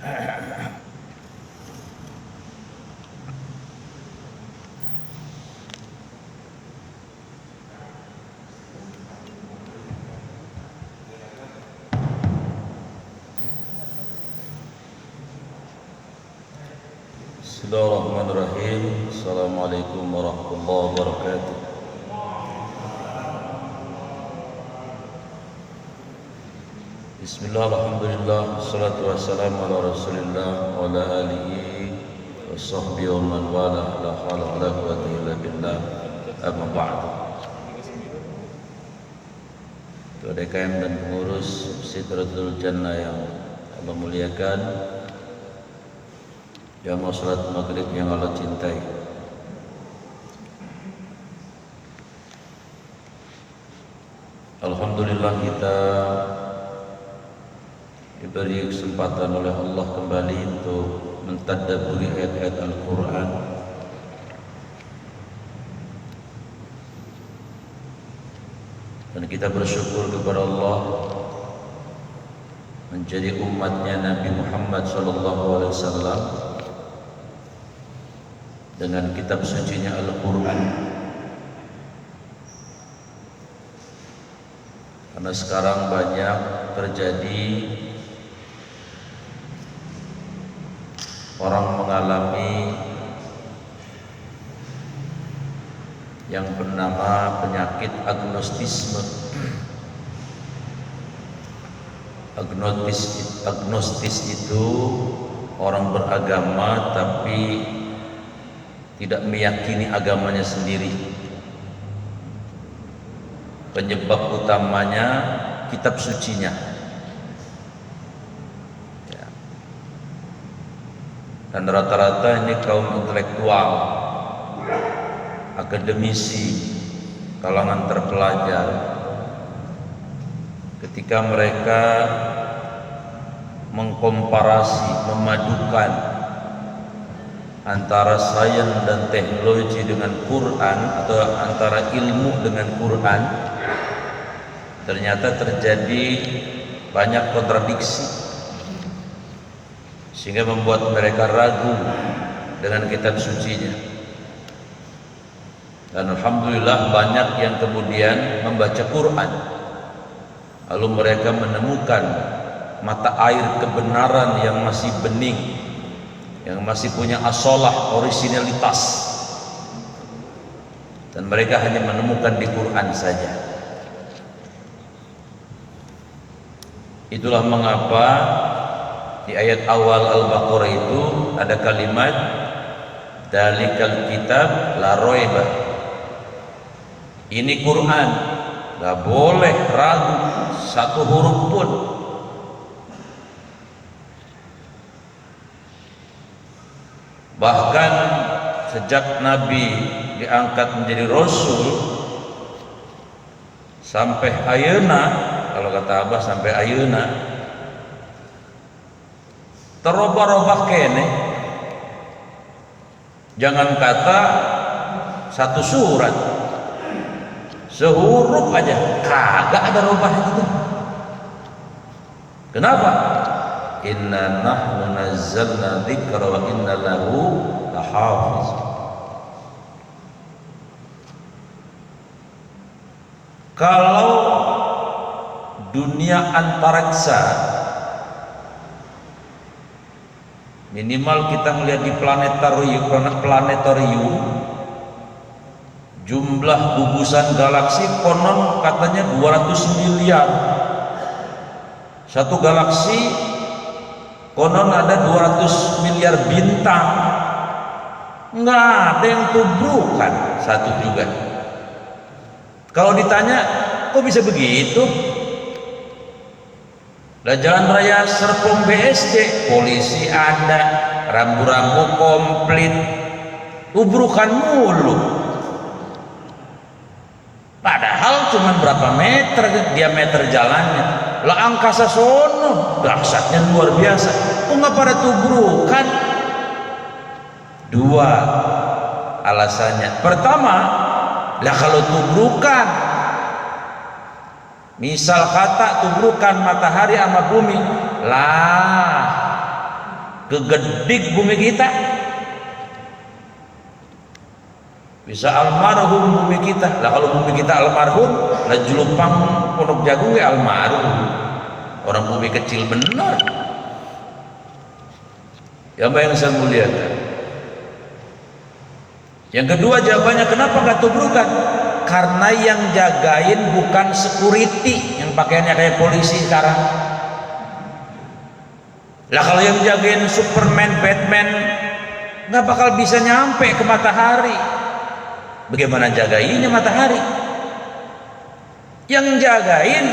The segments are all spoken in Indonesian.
Bismillahirrahmanirrahim. Assalamualaikum warahmatullahi wabarakatuh. Bismillah, alhamdulillah, wassalatu wassalamu ala rasulillah wa ala alihi wa sahbihi wa man wala, la hawla wa la quwwata illa billah, amma ba'du. Kepada DKM dan pengurus Sidratul Jannah yang Allah muliakan, jamaah salat maghrib yang Allah cintai, alhamdulillah kita diberi kesempatan oleh Allah kembali untuk mentadabburi ayat-ayat Al-Quran. Dan kita bersyukur kepada Allah menjadi umatnya Nabi Muhammad SAW dengan kitab sucinya Al-Quran. Karena sekarang banyak terjadi orang mengalami yang bernama penyakit agnostisme. Agnostis itu orang beragama tapi tidak meyakini agamanya sendiri. Penyebab utamanya kitab sucinya. Ya. Dan rata-rata ini kaum intelektual, akademisi, kalangan terpelajar. Ketika mereka mengkomparasi, memadukan antara sains dan teknologi dengan Quran atau antara ilmu dengan Quran, ternyata terjadi banyak kontradiksi sehingga membuat mereka ragu dengan kitab sucinya. Dan alhamdulillah banyak yang kemudian membaca Quran, lalu mereka menemukan mata air kebenaran yang masih bening, yang masih punya asolah, orisinalitas, dan mereka hanya menemukan di Quran saja. Itulah mengapa di ayat awal Al-Baqarah itu ada kalimat dalikal kitab la roiba. Ini Quran, gak boleh ragu satu huruf pun. Bahkan sejak Nabi diangkat menjadi Rasul sampai ayeuna, kalau kata Abah sampai ayeuna, terobah-robah kene. Jangan kata satu surat, sehuruf aja kagak ada robahnya gitu. Kenapa? Inna nahnu nazzalna dzikra wa inna lahu lahafiz. Kalau dunia antariksa, minimal kita melihat di planetarium, jumlah gugusan galaksi konon katanya 200 miliar. Satu galaksi konon ada 200 miliar bintang. Nggak ada yang tubrukan satu juga. Kalau ditanya, kok bisa begitu? Lah jalan raya Serpong BSD, polisi ada, rambu-rambu komplit, tubrukan mulu. Padahal cuma berapa meter diameter jalannya. Lah angkasa sono, dahsyatnya luar biasa. Kok nggak pada tubrukan? Dua alasannya. Pertama, lah kalau tubrukan, misal kata tubrukan matahari sama bumi, lah kegedik bumi kita, bisa almarhum bumi kita. Lah kalau bumi kita almarhum, lah Jelupang Pondok Jagung ya almarhum. Orang bumi kecil benar. Ya apa yang saya muliakan. Yang kedua jawabannya, kenapa nggak tubrukan? Karena yang jagain bukan security yang pakaiannya kayak polisi sekarang. Lah kalau yang jagain Superman, Batman, nggak bakal bisa nyampe ke matahari. Bagaimana jagainnya matahari? Yang jagain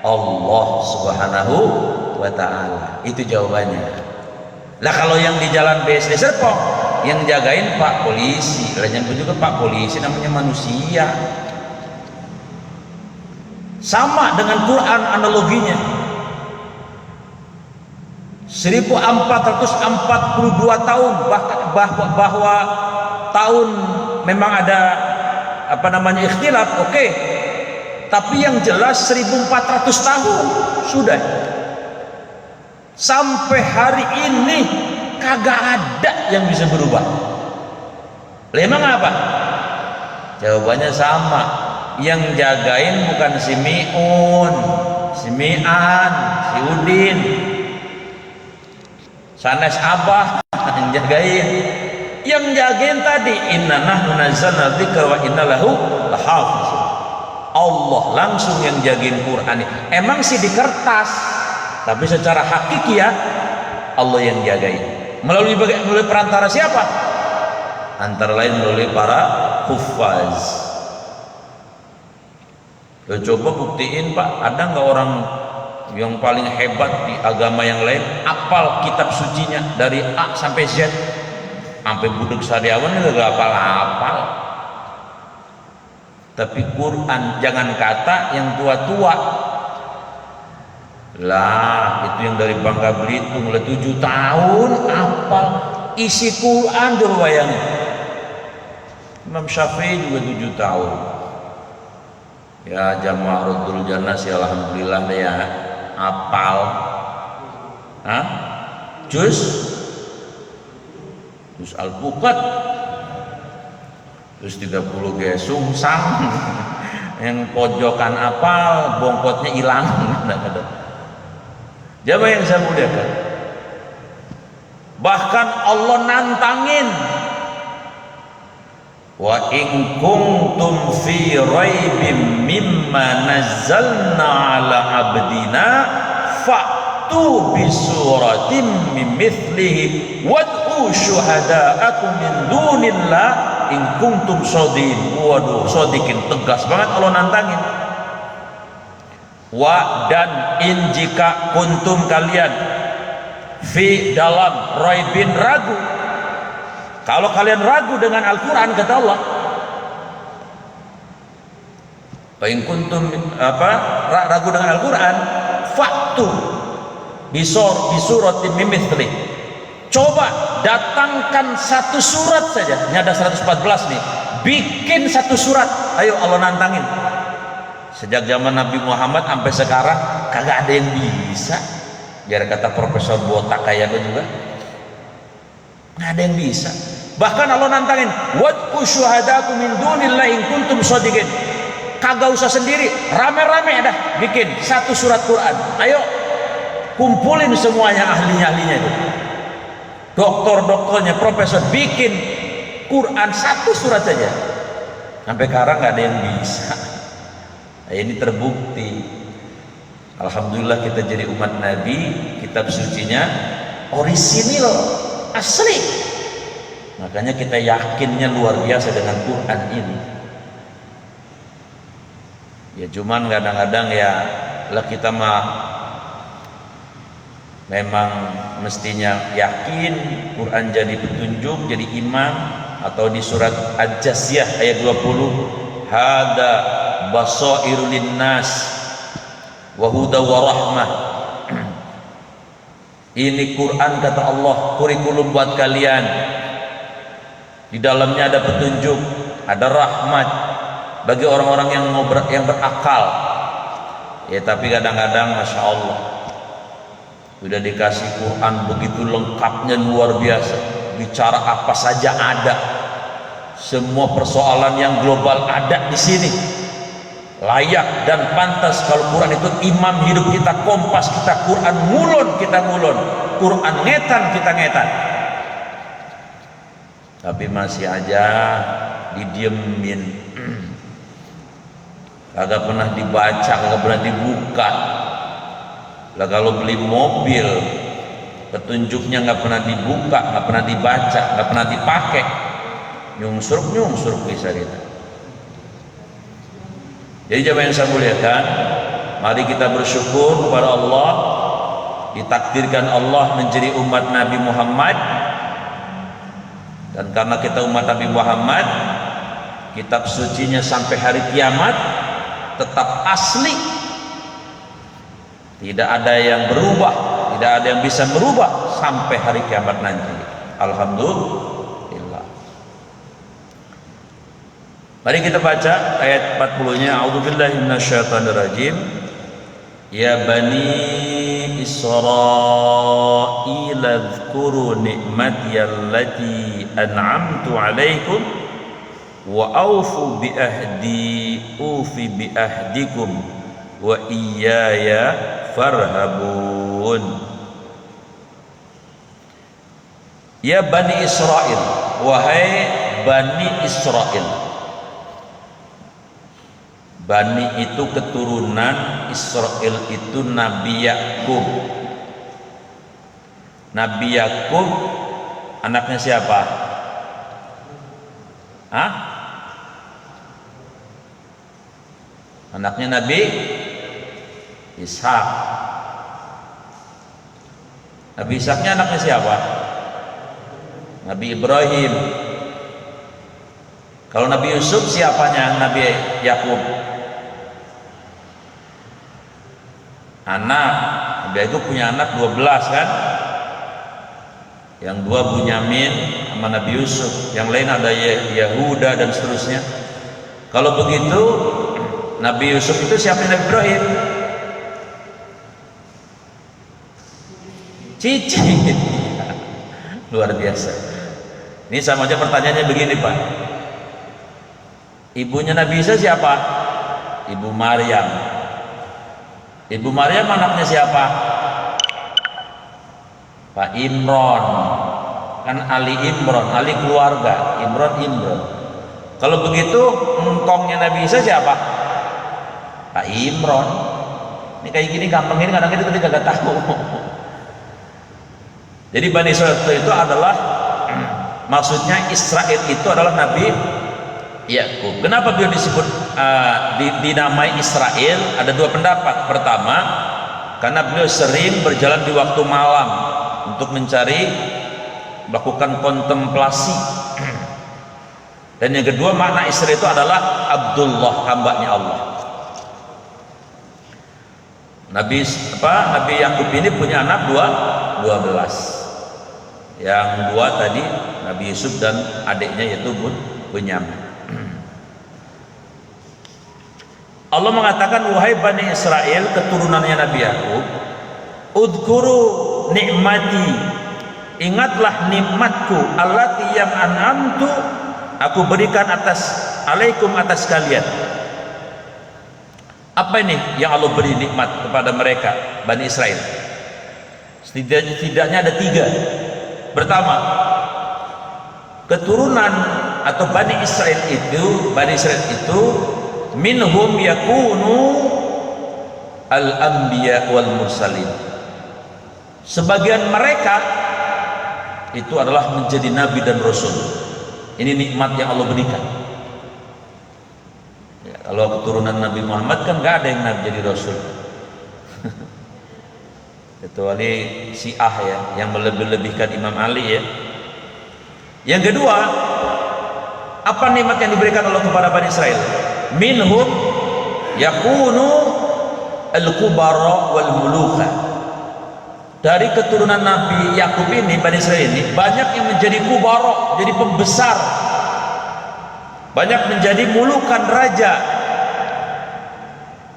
Allah Subhanahu wa ta'ala. Itu jawabannya. Lah kalau yang di jalan BSD Serpong, yang jagain Pak Polisi. Lah yang juga Pak Polisi namanya manusia. Sama dengan Quran analoginya. 1442 tahun bahwa tahun memang ada ikhtilaf, oke. Tapi yang jelas 1400 tahun sudah. Sampai hari ini kagak ada yang bisa berubah. Emang apa? Jawabannya sama. Yang jagain bukan si Miun, si Mian, si Udin, sanes Abah yang jagain. Yang jagain tadi, inna nahnu nazzalna dzikra wa inna lahu lahafiz. Allah langsung yang jagain Quran. Emang sih di kertas, tapi secara hakikiah Allah yang jagain. Melalui perantara siapa? Antara lain melalui para huffaz. Coba buktiin Pak, ada nggak orang yang paling hebat di agama yang lain apal kitab sucinya dari A sampai Z, sampai Budeg Sariawan itu gak apal-apal. Tapi Quran, jangan kata yang tua-tua lah, itu yang dari Bangka Belitung lah 7 tahun apal isi Quran. Coba bayangin, Imam Syafi'i juga 7 tahun. Ya Jamaah Raddul Jannah sih alhamdulillah deh ya, apal juz Al-Buqat, terus 30 gesung sang yang pojokan apal, bongkotnya hilang. Siapa yang saya muliakan? Bahkan Allah nantangin, wa in kuntum fi raibim mimma nazzalna ala abdina fa'tu bi suratin min mithlihi wad'u syuhada'akum min dunillah in kuntum shadiqin. Waduh, shadiqin, tegas banget Allah nantangin. Wa dan in jika kuntum kalian fi dalam raibin ragu, kalau kalian ragu dengan Al-Quran, kata Allah, in kuntum ragu dengan Al-Quran, faktu bisuratin mimithli, coba datangkan satu surat saja. Ini ada 114 nih, bikin satu surat. Ayo, Allah nantangin. Sejak zaman Nabi Muhammad sampai sekarang kagak ada yang bisa. Biar kata Profesor Botak kayak gue juga, nggak ada yang bisa. Bahkan Allah nantangin, wad'u syuhadakum min dunillahi in kuntum shadiqin. Kagak usah sendiri, rame-rame dah bikin satu surat Quran. Ayo kumpulin semuanya ahlinya itu, dokter-dokternya, profesor, bikin Quran satu surat saja. Sampai sekarang nggak ada yang bisa. Nah, ini terbukti. Alhamdulillah kita jadi umat Nabi, kitab sucinya orisinil, asli. Makanya kita yakinnya luar biasa dengan Quran ini. Ya cuman kadang-kadang ya lah kita mah memang mestinya yakin Quran jadi petunjuk, jadi imam. Atau di surat Al-Jasiyah ayat 20, hada basairul linnas wa huda wa rahmah. Ini Quran kata Allah, kurikulum buat kalian. Di dalamnya ada petunjuk, ada rahmat bagi orang-orang yang berakal. Ya tapi kadang-kadang masya Allah Sudah dikasih Quran begitu lengkapnya, luar biasa. Bicara apa saja ada. Semua persoalan yang global ada di sini. Layak dan pantas kalau Quran itu imam hidup kita, kompas kita, Quran ngulon kita ngulon, Quran ngetan kita ngetan. Tapi masih aja didiemin, kagak pernah dibaca, kagak pernah dibuka. Lah kalau beli mobil, petunjuknya nggak pernah dibuka, nggak pernah dibaca, nggak pernah dipakai, nyungsruk bisa kita. Jadi jemaah yang saya muliakan, mari kita bersyukur kepada Allah, ditakdirkan Allah menjadi umat Nabi Muhammad. Dan karena kita umat Nabi Muhammad, kitab sucinya sampai hari kiamat tetap asli. Tidak ada yang berubah, tidak ada yang bisa merubah sampai hari kiamat nanti. Alhamdulillah. Mari kita baca ayat 40-nya. A'udzubillahi minasyaitonirrajim. Ya bani Israil dzkuru ni'mati allati an'amtu 'alaikum wa aufu bi ahdi ufi bi ahdikum wa iyaya farhabun. Ya bani Israil, wahai bani Israil. Bani itu keturunan, Israel itu Nabi Yakub. Nabi Yakub anaknya siapa? Hah? Anaknya Nabi Ishak. Nabi Ishaknya anaknya siapa? Nabi Ibrahim. Kalau Nabi Yusuf siapanya Nabi Yakub? Anak. Nabi Yakub punya anak 12 kan? Yang 2 Bunyamin sama Nabi Yusuf, yang lain ada Yahuda dan seterusnya. Kalau begitu Nabi Yusuf itu siapa? Nabi Ibrahim? Cici. Luar biasa. Ini sama aja pertanyaannya begini Pak. Ibunya Nabi Isa siapa? Ibu Maryam. Ibu Maryam anaknya siapa? Pak Imron. Kan Ali Imron, Ali keluarga, Imron. Kalau begitu engkongnya Nabi Isa siapa? Pak Imron. Ini kayak gini gampang, ini kadang-kadang kita gak tahu. Jadi Bani Israel itu adalah, maksudnya Israel itu adalah Nabi Yakub. Kenapa beliau disebut dinamai Israel? Ada 2 pendapat. Pertama, karena beliau sering berjalan di waktu malam untuk melakukan kontemplasi. Dan yang kedua, makna Israel itu adalah Abdullah, hambanya Allah. Nabi Yakub ini punya anak 12. Yang 2 tadi Nabi Yusuf dan adiknya yaitu Bunyamin. Allah mengatakan, wahai Bani Israel, keturunannya Nabi Yakub, udhkuru nikmati, ingatlah nikmatku, allati yang an'amtu, aku berikan alaikum atas kalian. Apa ini yang Allah beri nikmat kepada mereka, Bani Israel? Setidaknya ada 3. Pertama, keturunan atau Bani Israel itu minhum yakunu al-anbiya wal mursalin. Sebagian mereka itu adalah menjadi nabi dan rasul. Ini nikmat yang Allah berikan. Ya, kalau keturunan Nabi Muhammad kan nggak ada yang nabi jadi rasul. Kecuali Syiah ya, yang melebih-lebihkan Imam Ali ya. Yang kedua, apa nikmat yang diberikan Allah kepada Bani Israel? Minhum yakunu al-kubara wal muluka. Dari keturunan Nabi Yakub ini, Bani Israel ini banyak yang menjadi kubara, jadi pembesar, banyak menjadi mulukan, raja.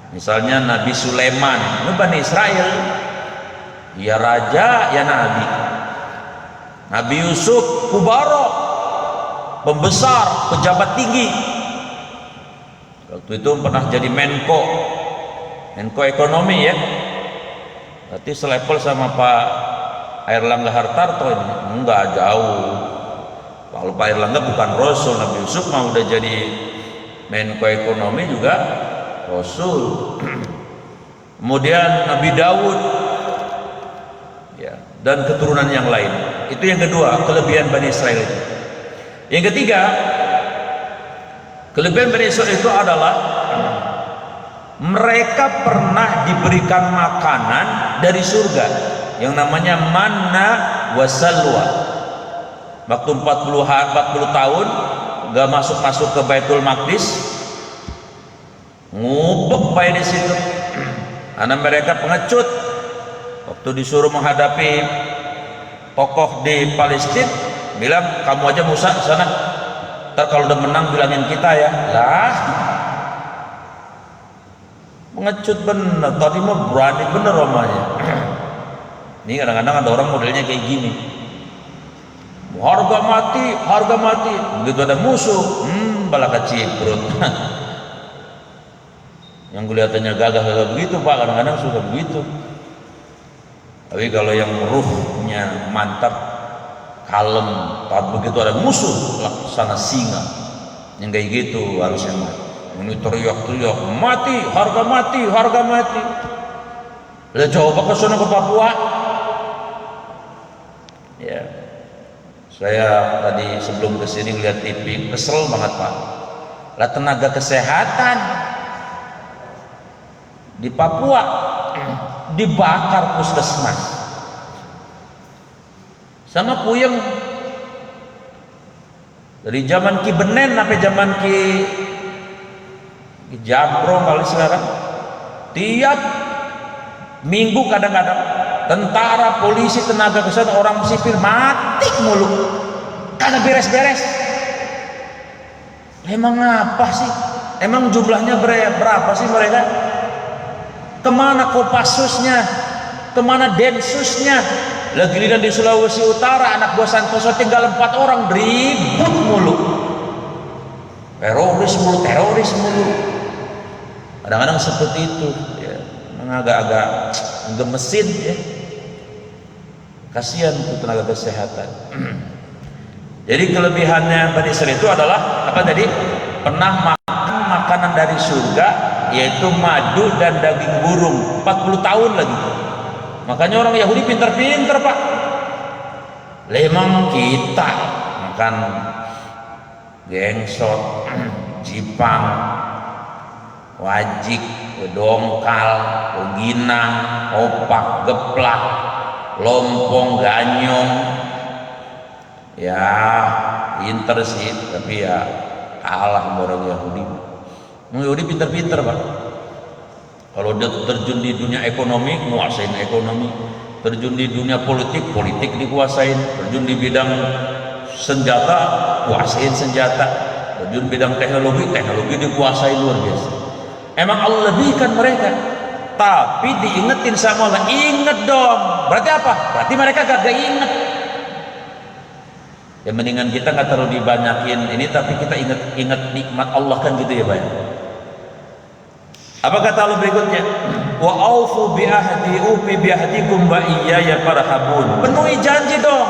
Misalnya Nabi Sulaiman, itu Bani Israel. Ya raja, ya nabi. Nabi Yusuf kubaro, pembesar, pejabat tinggi. Waktu itu pernah jadi Menko ekonomi ya. Berarti selevel sama Pak Airlangga Hartarto ini. Enggak jauh. Kalau Pak Airlangga bukan Rasul, Nabi Yusuf mah udah jadi Menko ekonomi juga Rasul. Kemudian Nabi Daud ya, dan keturunan yang lain. Itu yang kedua, kelebihan Bani Israel itu. Yang ketiga, kelebihan Bani Israel itu adalah mereka pernah diberikan makanan dari surga yang namanya manna wasalwa. Waktu 40 tahun gak masuk ke Baitul Maqdis, ngupek baik di situ. Karena mereka pengecut. Waktu disuruh menghadapi tokoh di Palestina, bilang kamu aja Musa sana. Ntar kalau udah menang bilangin kita ya. Lah, pengecut bener. Tadi mah berani bener romanya. Ini kadang-kadang ada orang modelnya kayak gini. Harga mati. Begitu ada musuh, balaka ciprut. Yang kelihatannya gagah begitu Pak, kadang-kadang suka begitu. Tapi kalau yang ruhnya mantap, kalem, begitu ada musuh laksana singa, yang kayak gitu harusnya mati. Ini teriak-teriak harga mati. Lah coba ke sana ke Papua. Ya, saya tadi sebelum kesini lihat TV, kesel banget Pak. Lah tenaga kesehatan di Papua dibakar puskesmas sama puyeng. Dari zaman Ki Benen sampai zaman Ki Jambrong kali sekarang, tiap minggu kadang-kadang tentara, polisi, tenaga kesehatan, orang sipil mati mulu karena beres-beres. Emang apa sih? Emang jumlahnya berapa sih mereka? Kemana Kopassusnya? Kemana Densusnya? Lagi di Sulawesi Utara, anak buah Santoso tinggal 4 orang, ribut mulu. Teroris mulu. Kadang-kadang seperti itu ya, agak-agak gemesin ya. Kasihan untuk tenaga kesehatan. Jadi kelebihannya Bani Israil itu adalah apa tadi? Pernah makan makanan dari surga, yaitu madu dan daging burung 40 tahun lagi. Makanya orang Yahudi pinter-pinter Pak. Lemang kita makan gengsot, jipang, wajik, dongkal, ginang, opak, geplak, lompong, ganyong. Ya pinter sih, tapi ya kalah sama orang Yahudi. Orang Yahudi pinter-pinter Pak. Kalau dia terjun di dunia ekonomi, nguasain ekonomi. Terjun di dunia politik dikuasain. Terjun di bidang senjata, kuasain senjata. Terjun bidang teknologi dikuasain luar biasa. Emang Allah lebihkan mereka, tapi diingetin sama Allah, inget dong. Berarti apa? Berarti mereka gak inget. Ya mendingan kita nggak terlalu dibanyakin ini, tapi kita ingat nikmat Allah kan gitu ya Pak. Apa kata Allah berikutnya? Wa aufu bi ahdi ufi bi ahdikum wa iyaya farhabun. Penuhi janji dong.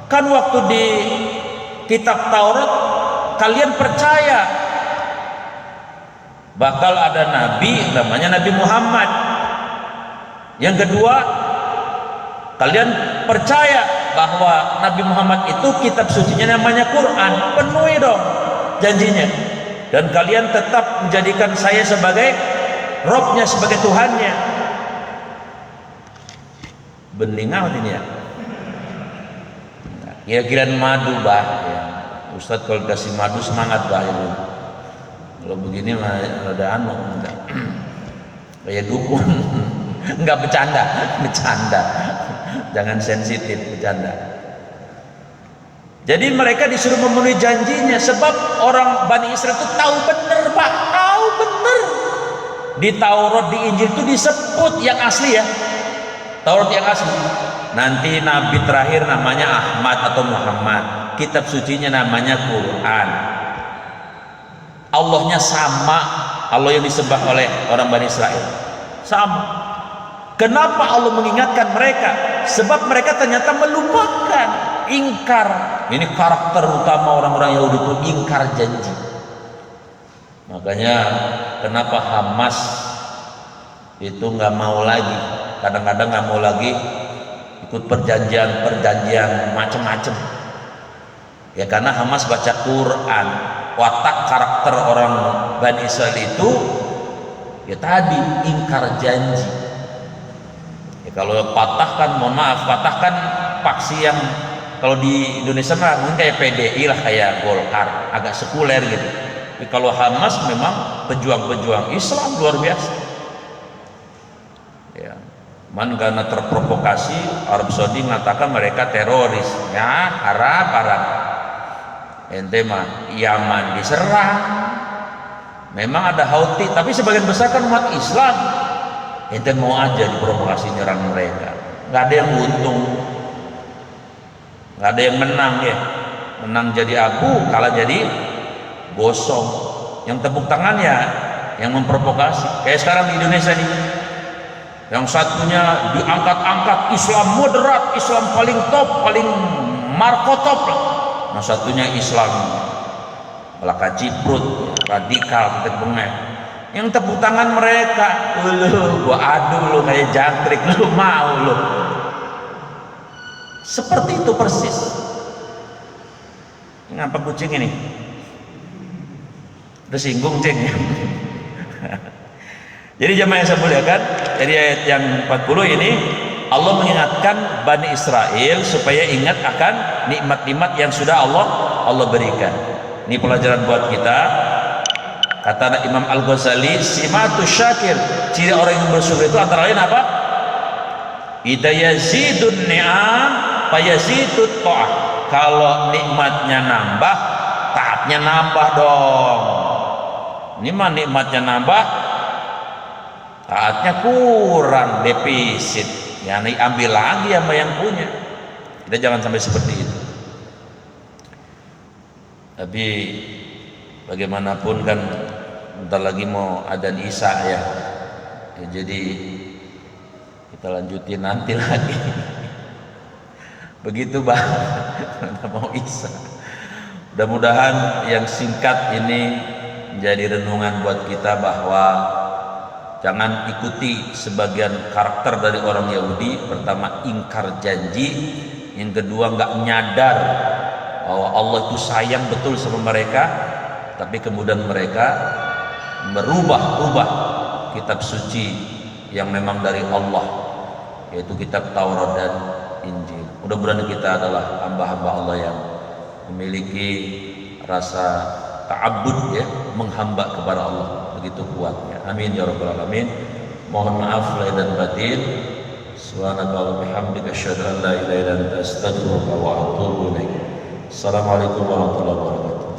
Kan waktu di kitab Taurat kalian percaya bakal ada nabi namanya Nabi Muhammad. Yang kedua, kalian percaya bahwa Nabi Muhammad itu kitab sucinya namanya Quran. Penuhi dong janjinya. Dan kalian tetap menjadikan saya sebagai Robnya, sebagai Tuhannya. Bening amat ini ya. Kira-kira madu bah ya. Ustadz kalau kasih madu semangat bah itu. Kalau begini mah ada anu enggak. Kayak dukun. Enggak bercanda. Jangan sensitif, bercanda. Jadi mereka disuruh memenuhi janjinya, sebab orang Bani Israil itu tahu benar Pak, tahu benar. Di Taurat, di Injil itu disebut yang asli ya. Taurat yang asli. Nanti nabi terakhir namanya Ahmad atau Muhammad, kitab sucinya namanya Quran. Allahnya sama, Allah yang disembah oleh orang Bani Israel sama. Kenapa Allah mengingatkan mereka? Sebab mereka ternyata melupakan, ingkar. Ini karakter utama orang-orang Yahudi itu, ingkar janji. Makanya kenapa Hamas itu nggak mau lagi, kadang-kadang nggak mau lagi ikut perjanjian macam-macam. Ya karena Hamas baca Quran. Watak karakter orang Bani Israel itu ya tadi ingkar janji. Ya, kalau patahkan, mohon maaf, patahkan paksi yang kalau di Indonesia mungkin kayak PDI lah, kayak Golkar, agak sekuler gitu. Tapi kalau Hamas memang pejuang-pejuang Islam luar biasa. Ya, karena terprovokasi Arab Saudi mengatakan mereka teroris. Ya, Arab. Ente mah Yaman diserang, memang ada Houthi, tapi sebagian besar kan umat Islam. Ente mau aja diprovokasi nyerang mereka, nggak ada yang untung, nggak ada yang menang ya. Menang jadi abu, kalah jadi gosong. Yang tepuk tangan ya yang memprovokasi. Kayak sekarang di Indonesia nih, yang satunya diangkat-angkat Islam moderat, Islam paling top, paling markotop lah. Nah satunya Islam belaka ciprut, radikal, titik bengek. Yang tepuk tangan mereka, lu gua adu lu kayak jangkrik, lu mau lu. Seperti itu persis. Ngapa kucing ini? Udah singgung ceng. Jadi jemaah yang saya muliakan, dari ayat yang 40 ini Allah mengingatkan Bani Israel supaya ingat akan nikmat-nikmat yang sudah Allah berikan. Ini pelajaran buat kita. Kata Imam Al-Ghazali, simatu syakir, ciri orang yang bersyukur itu antara lain apa? Idza yazidun ni'am fayazidut ta'ah. Kalau nikmatnya nambah, taatnya nambah dong. Ini mah nikmatnya nambah, taatnya kurang, defisit. Ya ambil lagi sama yang punya. Kita jangan sampai seperti itu. Tapi bagaimanapun kan bentar lagi mau adzan Isya ya. Jadi kita lanjutin nanti lagi. Begitu Bang. Mau Isya. Mudah-mudahan yang singkat ini menjadi renungan buat kita bahwa jangan ikuti sebagian karakter dari orang Yahudi. Pertama, ingkar janji. Yang kedua, nggak nyadar bahwa Allah itu sayang betul sama mereka, tapi kemudian mereka merubah kitab suci yang memang dari Allah, yaitu kitab Taurat dan Injil. Mudah-mudahan kita adalah hamba-hamba Allah yang memiliki rasa ta'abbud ya, menghamba kepada Allah begitu kuatnya. Amin ya rabbal alamin. Mohon maaf lahir dan batin. Subhanallah wa bihamdika asyhadu an la ilaha illa anta astaghfiruka wa atubu ilaik. Assalamualaikum warahmatullahi wabarakatuh.